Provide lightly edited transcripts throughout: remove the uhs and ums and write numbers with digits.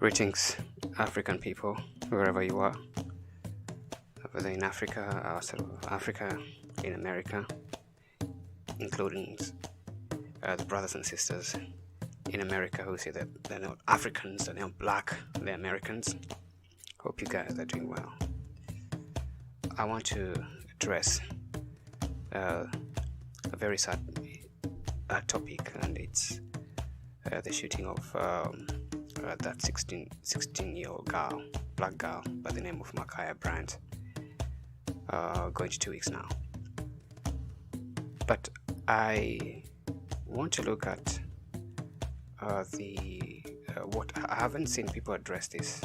Greetings, African people, wherever you are, whether in Africa, outside of Africa, in America, including the brothers and sisters in America who say that they're not Africans, they're not black, they're Americans. Hope you guys are doing well. I want to address a very sad topic, and it's the shooting of that 16-year-old girl, black girl by the name of Ma'khia Bryant, going to 2 weeks now. But I want to look at what I haven't seen people address this,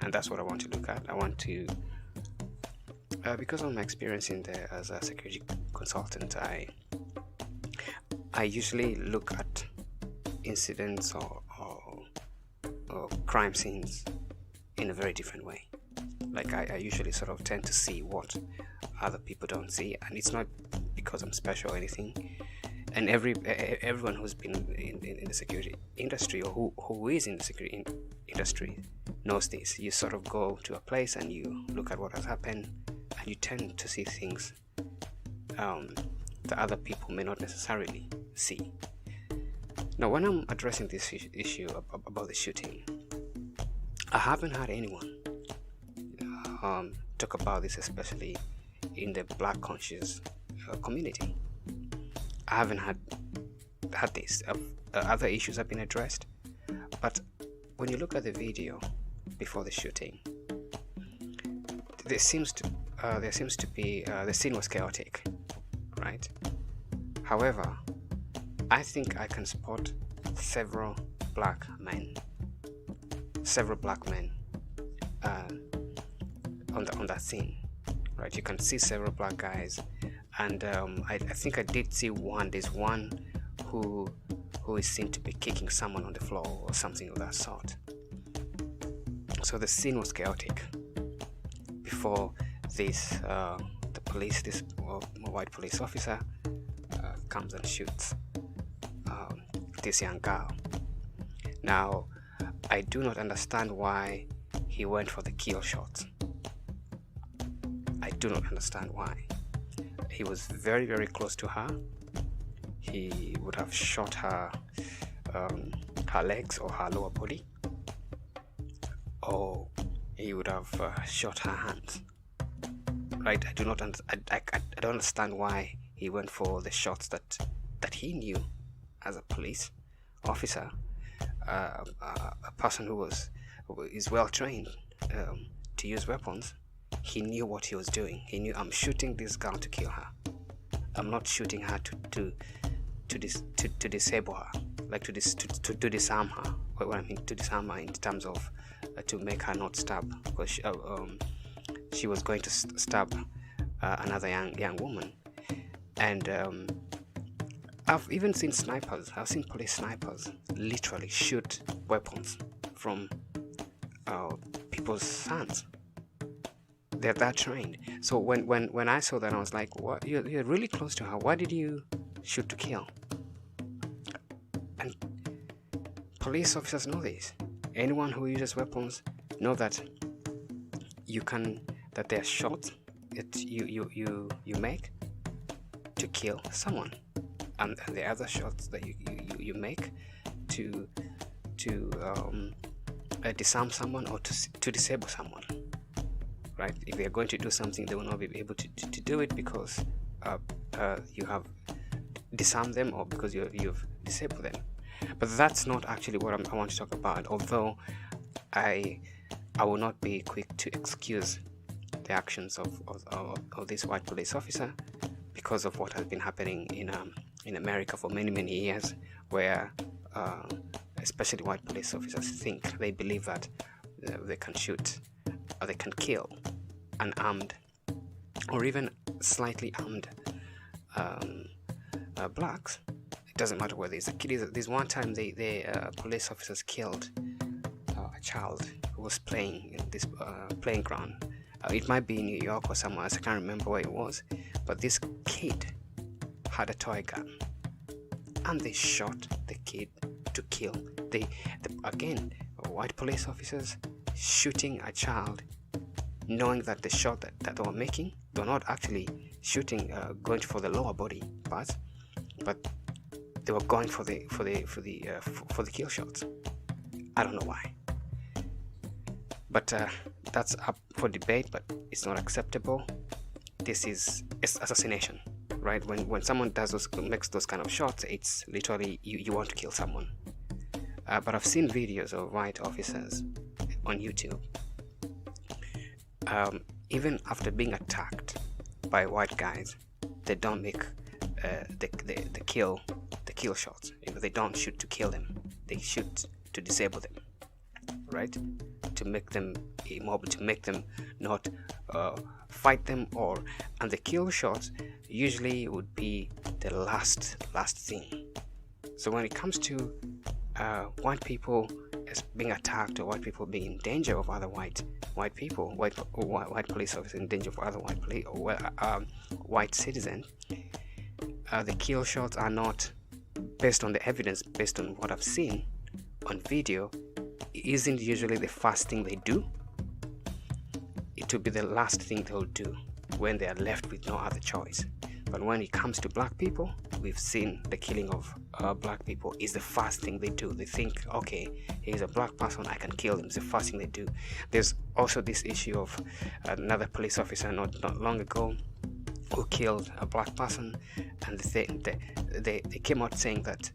and that's what I want to look at. I want to, because of my experience in there as a security consultant, I usually look at incidents or crime scenes in a very different way. Like I usually sort of tend to see what other people don't see, and it's not because I'm special or anything. And everyone who's been in the security industry, or who is in the security industry, knows this. You sort of go to a place and you look at what has happened, and you tend to see things that other people may not necessarily see. Now, when I'm addressing this issue about the shooting, I haven't had anyone talk about this, especially in the black conscious community. I haven't had this. Other issues have been addressed, but when you look at the video before the shooting, there seems to be the scene was chaotic, right? However, I think I can spot several black men on that scene, right? You can see several black guys, and I think I did see one. There's one who is seen to be kicking someone on the floor or something of that sort. So the scene was chaotic before this white police officer comes and shoots this young girl. Now, I do not understand why he went for the kill shot. I do not understand why. He was very, very close to her. He would have shot her legs or her lower body, or he would have shot her hands. Right? I don't understand why he went for the shots that he knew as a police officer, a person who is well trained to use weapons. He knew what he was doing. He knew, I'm shooting this girl to kill her. I'm not shooting her to disable her, like to disarm her. What I mean to disarm her in terms of to make her not stab, because she was going to stab another young woman. And I've even seen snipers. I've seen police snipers literally shoot weapons from people's hands. They're that trained. So when I saw that, I was like, "What? You're really close to her. Why did you shoot to kill?" And police officers know this. Anyone who uses weapons know that that there are shots that you make to kill someone, and the other shots that you make to disarm someone or to disable someone, right? If they are going to do something, they will not be able to do it because you have disarmed them or because you've disabled them. But that's not actually what I want to talk about, although I will not be quick to excuse the actions of this white police officer because of what has been happening in America for many years, where especially white police officers they believe that they can shoot or they can kill unarmed or even slightly armed blacks. It doesn't matter whether it's a kid. There's one time the police officers killed a child who was playing in this playing ground. It might be in New York or somewhere else. I can't remember where it was. But this kid had a toy gun, and they shot the kid to kill. Again, white police officers shooting a child, knowing that the shot that they were making, they're not actually shooting, going for the lower body parts, but they were going for the kill shots. I don't know why, but that's up for debate. But it's not acceptable. It's assassination, right? When someone makes those kind of shots, it's literally you want to kill someone. But I've seen videos of white officers on YouTube, even after being attacked by white guys, they don't make the kill shots. They don't shoot to kill them. They shoot to disable them, right? To make them immobile, to make them not fight them, and the kill shots usually would be the last thing. So when it comes to white people as being attacked, or white people being in danger of other white people, white police officers in danger of other white citizens, the kill shots are not, based on the evidence, based on what I've seen on video, isn't usually the first thing they do. It will be the last thing they'll do when they are left with no other choice. But when it comes to black people, we've seen the killing of black people is the first thing they do. They think, okay, he's a black person, I can kill him. It's the first thing they do. There's also this issue of another police officer not long ago who killed a black person, and they came out saying that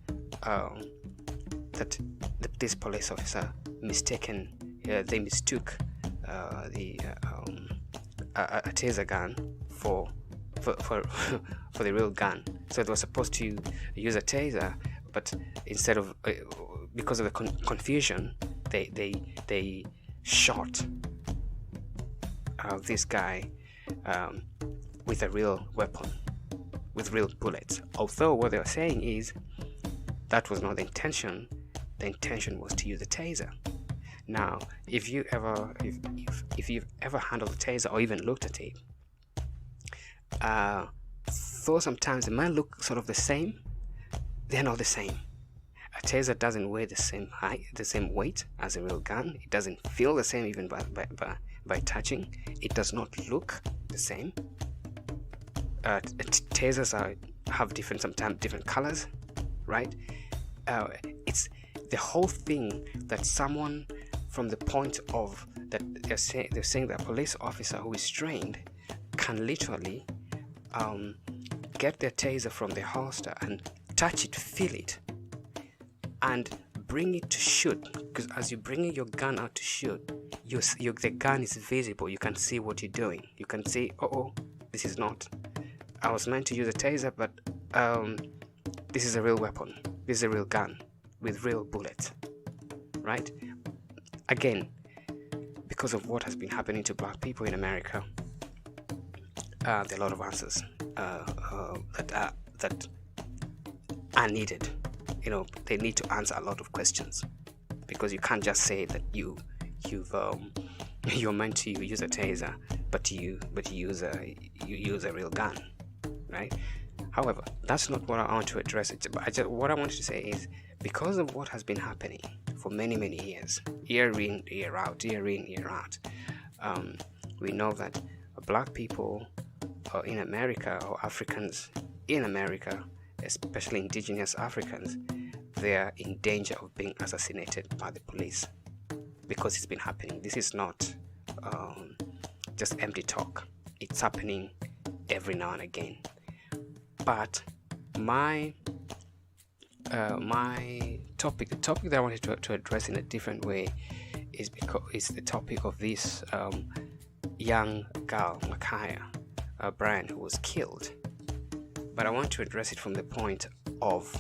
this police officer they mistook a taser gun for the real gun. So they were supposed to use a taser, but instead of because of the confusion, they shot this guy with a real weapon, with real bullets. Although what they were saying is that was not the intention. The intention was to use a taser. Now, if you've ever handled a taser or even looked at it, though sometimes it might look sort of the same, they're not the same. A taser doesn't weigh the same weight as a real gun. It doesn't feel the same even by touching. It does not look the same. Tasers have sometimes different colors, right? It's the whole thing that someone, from the point of that they're saying that a police officer who is trained can literally get their taser from the holster and touch it, feel it, and bring it to shoot. Because as you're bringing your gun out to shoot, the gun is visible. You can see what you're doing. You can see, this is not. I was meant to use a taser, but this is a real weapon. This is a real gun with real bullets, right? Again, because of what has been happening to black people in America, there are a lot of answers that are needed. They need to answer a lot of questions, because you can't just say that you're meant to use a taser, but you use a real gun, right? However, that's not what I want to address. What I wanted to say is, because of what has been happening for many years, year in, year out, we know that black people in America, or Africans in America, especially indigenous Africans, they are in danger of being assassinated by the police, because it's been happening. This is not just empty talk. It's happening every now and again. But my topic, the topic that I wanted to address in a different way, is the topic of this young girl, Ma'khia, Bryant, who was killed. But I want to address it from the point of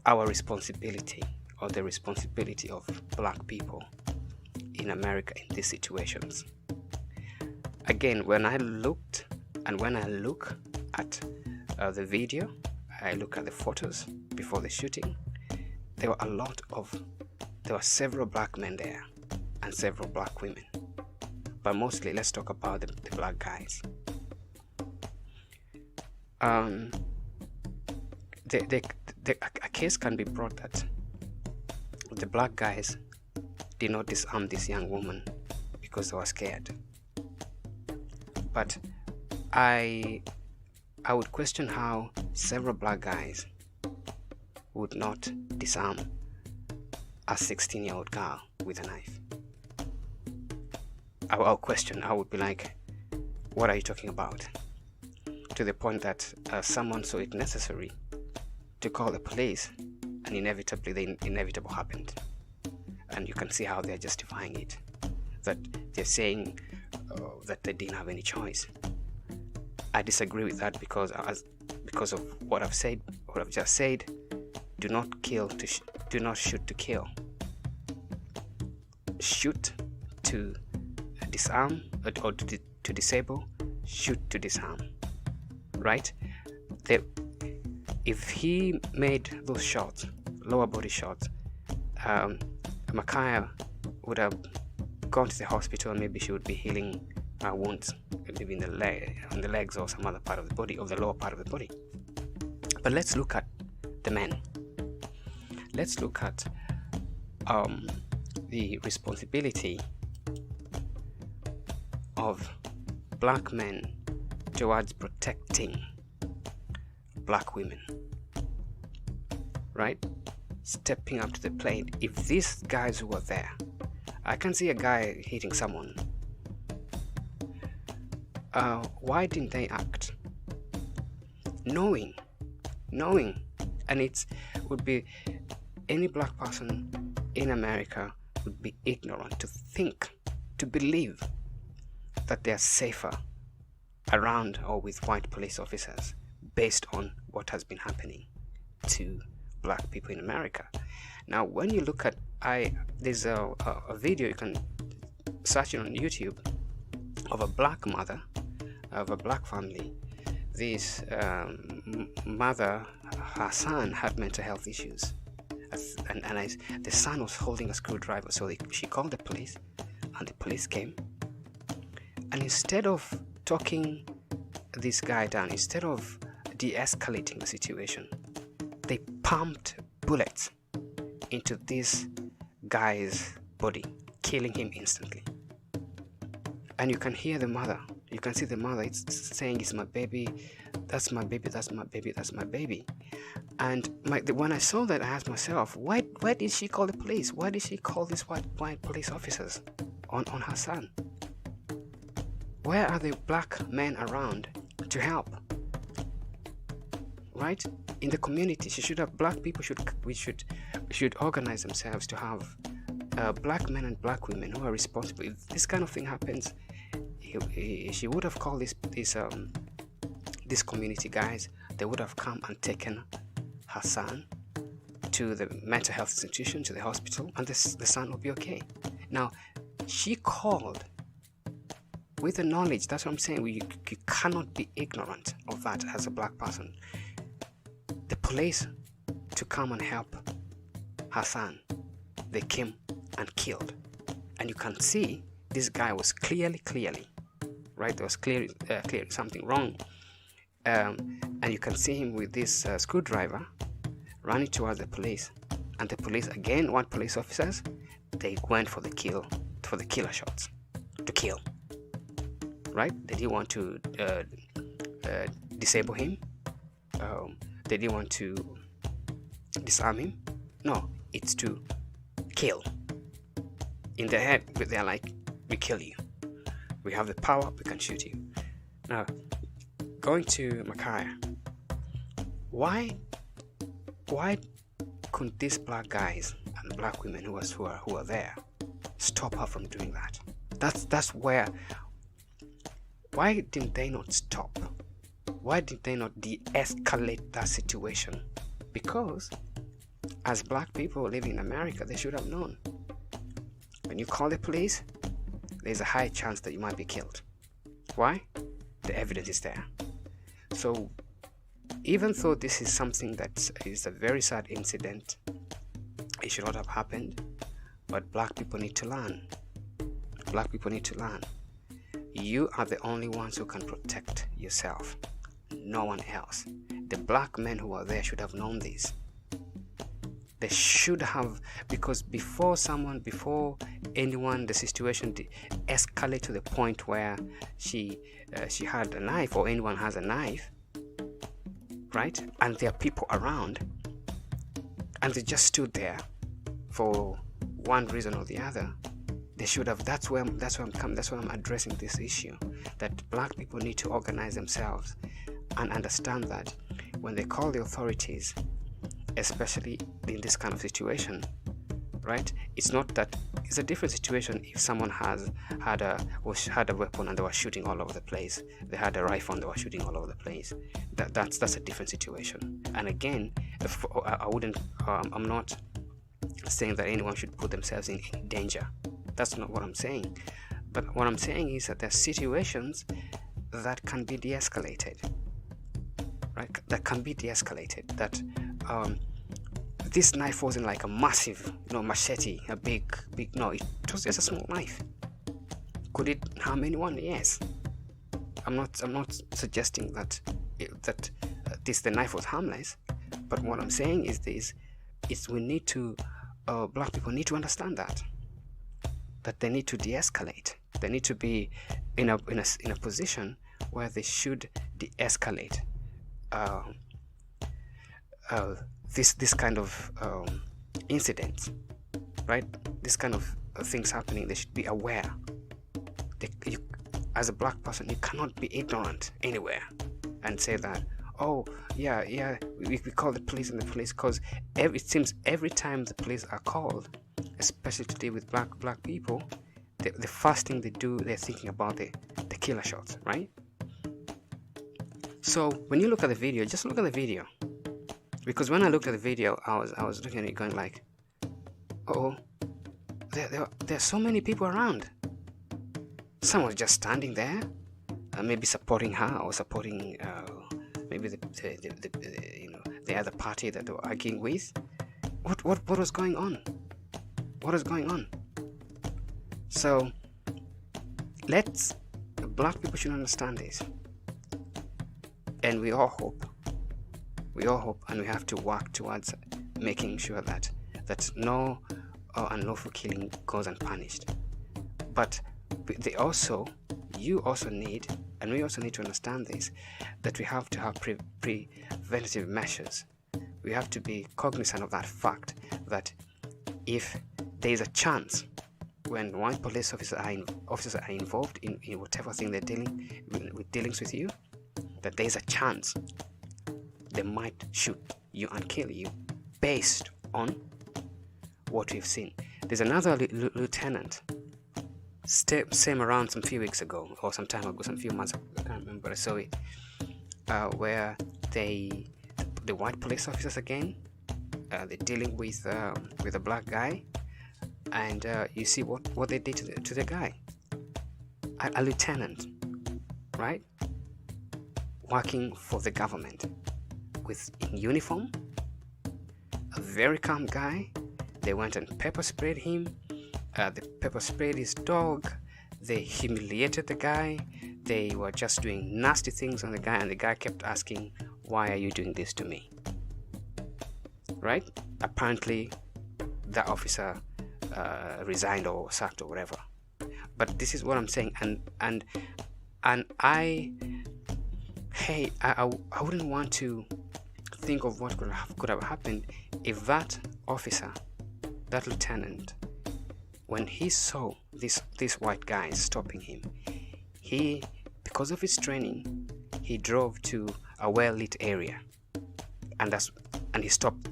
our responsibility, or the responsibility of black people in America in these situations. Again, when I look at the video, I look at the photos before the shooting, there were several black men there and several black women, but mostly let's talk about the black guys. A case can be brought that the black guys did not disarm this young woman because they were scared. But I would question how several black guys would not disarm a 16-year-old girl with a knife. I'll question. I would be like, what are you talking about? To the point that someone saw it necessary to call the police, and inevitably the inevitable happened. And you can see how they're justifying it, that they're saying that they didn't have any choice. I disagree with that because of what I've just said. Do not kill do not shoot to kill. Shoot to disarm, or to disable. Shoot to disarm. Right? If he made those shots, lower body shots, Ma'khia would have gone to the hospital, and maybe she would be healing her wounds, maybe on the legs or some other part of the body, of the lower part of the body. But let's look at the men. Let's look at the responsibility of black men towards protecting black women, right? Stepping up to the plate. If these guys who were there, I can see a guy hitting someone, why didn't they act? Knowing, and it would be any black person in America would be ignorant to think, to believe that they are safer around or with white police officers based on what has been happening to black people in America. Now, when you look at, there's a video you can search it on YouTube of a black mother of a black family. This mother, her son had mental health issues, and the son was holding a screwdriver, so she called the police, and the police came, and instead of talking this guy down, instead of de-escalating the situation, they pumped bullets into this guy's body, killing him instantly. And you can hear the mother, you can see the mother, it's saying, "It's my baby, that's my baby, that's my baby, that's my baby." And when I saw that, I asked myself, why did she call the police? Why did she call these white police officers on her son? Where are the black men around to help? Right? In the community, black people should organize themselves to have black men and black women who are responsible. If this kind of thing happens, she would have called these community guys. They would have come and taken her son to the mental health institution, to the hospital, and the son will be okay. Now, she called with the knowledge. That's what I'm saying. You cannot be ignorant of that as a black person. The police to come and help her son, they came and killed. And you can see this guy was clearly, right? There was clearly something wrong. And you can see him with this screwdriver running towards the police. And the police, again, white police officers, they went for the killer shots to kill. Right? They didn't want to disable him. They didn't want to disarm him. No, it's to kill. In their head, they're like, we kill you. We have the power, we can shoot you. Now, going to Ma'khia, why couldn't these black guys and black women who are there stop her from doing that? That's where. Why didn't they not stop? Why did they not de-escalate that situation? Because as black people living in America, they should have known. When you call the police, there's a high chance that you might be killed. Why? The evidence is there. So even though this is something that is a very sad incident, it should not have happened, but black people need to learn. Black people need to learn. You are the only ones who can protect yourself. No one else. The black men who are there should have known this They should have, because before anyone, the situation escalate to the point where she had a knife, or anyone has a knife, right? And there are people around, and they just stood there for one reason or the other. They should have. That's why I'm addressing this issue, that black people need to organize themselves and understand that when they call the authorities, especially in this kind of situation, right? It's not that, it's a different situation if someone had a weapon and they were shooting all over the place. They had a rifle and they were shooting all over the place. That's a different situation. And again, I'm not saying that anyone should put themselves in danger. That's not what I'm saying. But what I'm saying is that there are situations that can be de-escalated, right? That can be de-escalated. That this knife wasn't like a massive, machete, a big. No, it was just a small knife. Could it harm anyone? Yes. I'm not suggesting that the knife was harmless. But what I'm saying is we need to, black people need to understand that they need to de-escalate. They need to be in a position where they should de-escalate this kind of incidents, right? This kind of things happening. They should be aware. As a black person, you cannot be ignorant anywhere and say that, oh yeah, we call the police, and the police, because it seems every time the police are called, especially today with black people, the first thing they do, they're thinking about the killer shots, right? So when you look at the video, just look at the video, because when I looked at the video, I was looking at it going like, oh, there's so many people around. Someone's just standing there, maybe supporting her, or supporting maybe the other party that they were arguing with. What was going on? What is going on? So black people should understand this, and we all hope, and we have to work towards making sure that no unlawful killing goes unpunished. But you also need, and we also need to understand this, that we have to have preventative measures. We have to be cognizant of that fact that if there is a chance, when white police officers are involved in whatever thing they're dealings with you, that there is a chance they might shoot you and kill you based on what we've seen. There's another lieutenant, same around some few weeks ago, or some time ago, some few months ago, I can't remember, I saw it, where the white police officers again, they're dealing with a black guy, and you see what they did to the guy, a lieutenant, right, working for the government, in uniform, a very calm guy. They went and pepper sprayed him. They pepper sprayed his dog. They humiliated the guy. They were just doing nasty things on the guy, and the guy kept asking, "Why are you doing this to me?" Right? Apparently, that officer resigned or sacked or whatever. But this is what I'm saying, and I wouldn't want to think of what could have happened if that officer, that lieutenant, when he saw this white guy stopping him, because of his training, he drove to a well-lit area, and he stopped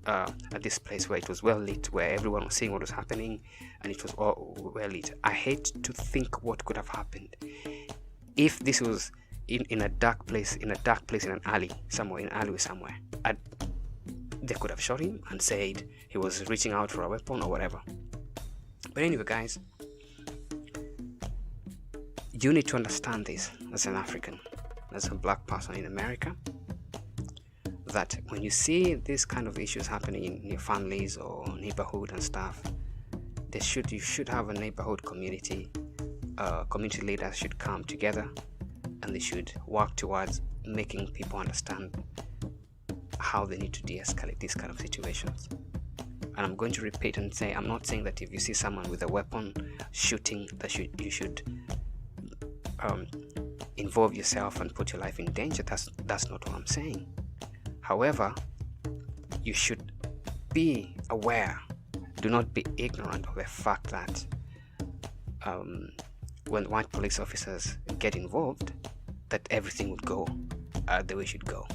at this place where it was well lit, where everyone was seeing what was happening, and it was all well lit. I hate to think what could have happened if this was in a dark place, in an alley somewhere, they could have shot him and said he was reaching out for a weapon or whatever. But anyway, guys, you need to understand this as an African, as a black person in America, that when you see these kind of issues happening in your families or neighborhood and stuff, you should have a neighborhood community. Community leaders should come together, and they should work towards making people understand how they need to de-escalate these kind of situations. And I'm going to repeat and say, I'm not saying that if you see someone with a weapon shooting, that you should involve yourself and put your life in danger. That's not what I'm saying. However, you should be aware. Do not be ignorant of the fact that when white police officers get involved, that everything would go the way it should go.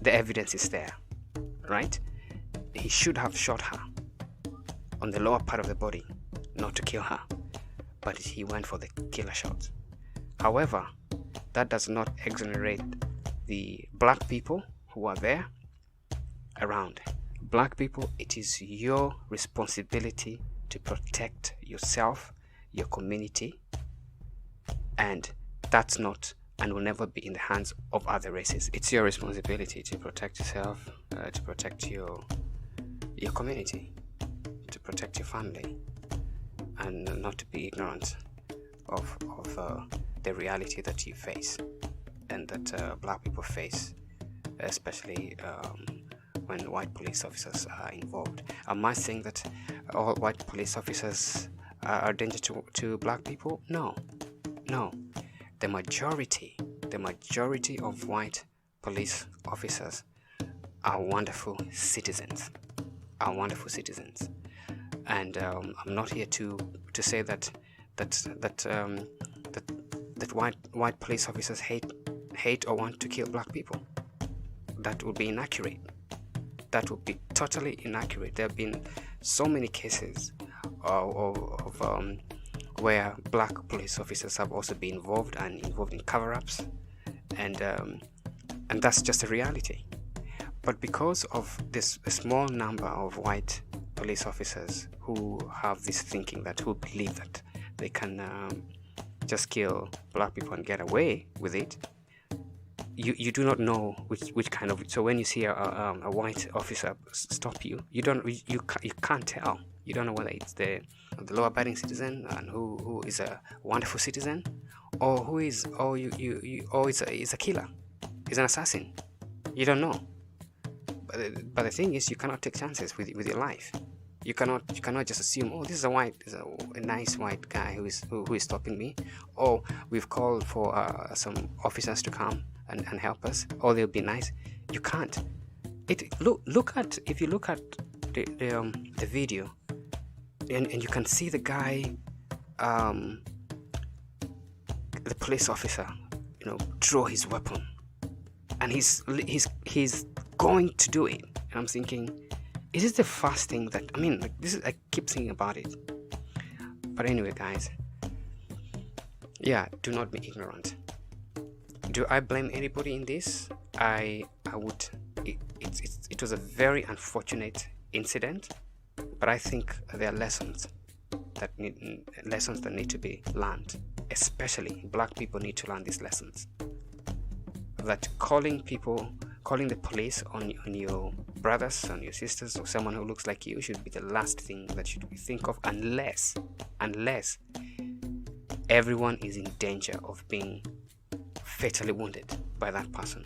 The evidence is there, right? He should have shot her on the lower part of the body, not to kill her, but he went for the killer shot. However, that does not exonerate the black people who are there around. Black people, it is your responsibility to protect yourself, your community, and that's not and will never be in the hands of other races. It's your responsibility to protect yourself, to protect your community, to protect your family, and not to be ignorant of the reality that you face and that black people face, especially when white police officers are involved. Am I saying that all white police officers are a danger to black people? No. The majority of white police officers are wonderful citizens. And I'm not here to say that white police officers hate or want to kill black people. That would be inaccurate. That would be totally inaccurate. There have been so many cases of where black police officers have also been involved in cover-ups, and that's just a reality. But because of this small number of white police officers who have this thinking, who believe that they can just kill black people and get away with it, you do not know which kind of. So when you see a white officer stop you, you can't tell. You don't know whether it's the law-abiding citizen and who is a wonderful citizen, or is a killer, is an assassin. You don't know. But the thing is, you cannot take chances with your life. You cannot just assume, oh, this is a nice white guy who is stopping me. Oh, we've called for some officers to come and help us. Oh, they'll be nice. You can't. If you look at the video, and you can see the guy, the police officer, draw his weapon, and he's going to do it. And I'm thinking, is this the first thing that I keep thinking about it. But anyway, guys, do not be ignorant. Do I blame anybody in this? I would. It was a very unfortunate incident, but I think there are lessons that need to be learned. Especially black people need to learn these lessons. That calling the police on your brothers, on your sisters, or someone who looks like you should be the last thing that you think of, unless everyone is in danger of being fatally wounded by that person,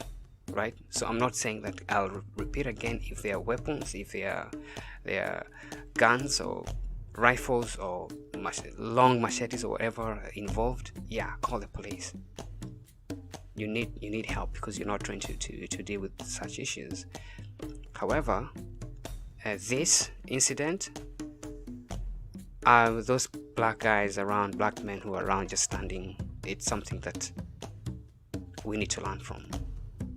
right? So I'm not saying that. I'll repeat again, if there are weapons, if there are guns or rifles or long machetes or whatever involved, call the police. You need help, because you're not trained to deal with such issues. However, this incident, those black guys around, black men who are around just standing, it's something that we need to learn from,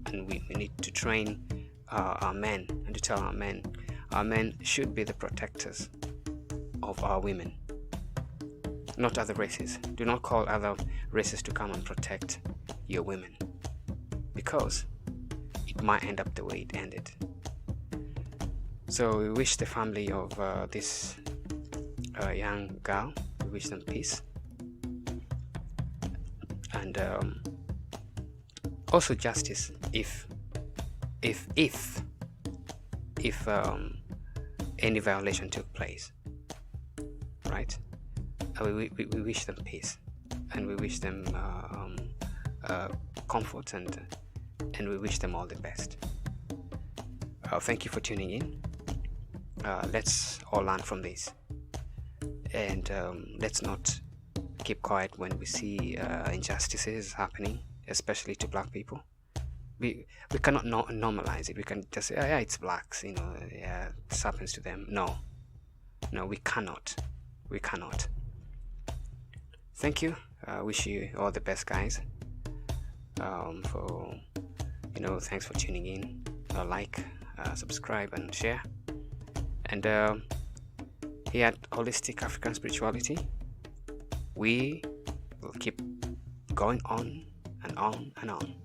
and we need to train our men, and to tell our men should be the protectors of our women, not other races. Do not call other races to come and protect your women, because it might end up the way it ended. So we wish the family of this young girl, we wish them peace, and also justice if any violation took place, right? We wish them peace, and we wish them comfort, and we wish them all the best. thank you for tuning in. Let's all learn from this, and let's not keep quiet when we see injustices happening, especially to black people. We cannot normalize it. We can just say, oh, yeah, it's blacks, yeah, this happens to them. No, we cannot. Thank you. Wish you all the best, guys. For thanks for tuning in. Like, subscribe, and share. And here at Holistic African Spirituality, we will keep going on and on and on.